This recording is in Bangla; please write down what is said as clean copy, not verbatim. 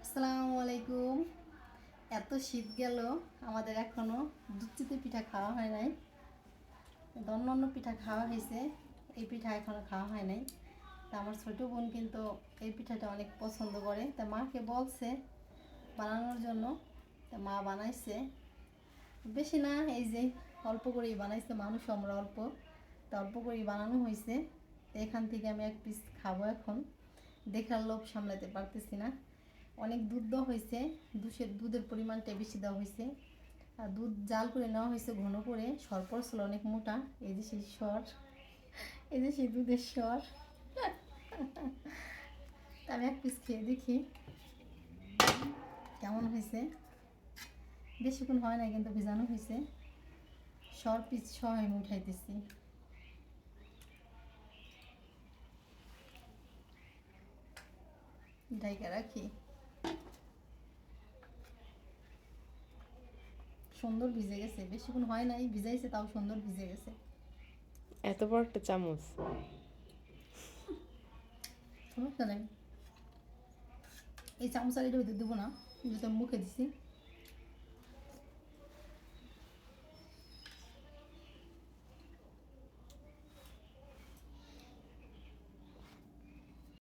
আসসালামু আলাইকুম। এত শীত গেল, আমাদের এখনো দুধ চিতই পিঠা খাওয়া হয় নাই। অন্য পিঠা খাওয়া হয়েছে, এই পিঠা এখনো খাওয়া হয় নাই। তা আমার ছোটো বোন কিন্তু এই পিঠাটা অনেক পছন্দ করে, তা মাকে বলছে বানানোর জন্য। তা মা বানাইছে, বেশি না, এই যে অল্প করেই বানাইছে, মানুষ আমরা অল্প, তা অল্প করেই বানানো হয়েছে। এখান থেকে আমি এক পিস খাবো এখন, দেখার লোভ সামলাতে পারতেছি না। অনেক দুধ দেওয়া হয়েছে, দুধের পরিমাণটা বেশি দেওয়া হয়েছে। আর দুধ জাল করে নেওয়া হয়েছে ঘন করে, সর পড়ছিল অনেক মোটা। এই যে সেই সর, এই যে সেই দুধের সর। তা আমি এক পিস খেয়ে দেখি কেমন হয়েছে। বেশিক্ষণ হয় না কিন্তু ভিজানো হয়েছে। সর পিস সহ আমি উঠাইতেছি। ঢাইকা রাখি। সুন্দর ভিজে গেছে, বেশিক্ষণ হয় নাই, ভিজাইছে তাও সুন্দর ভিজে গেছে। এত বড় একটা চামচ। সমস্যা নেই, এই চামচ আর এটা দেবো না, যেটা মুখে দিছি।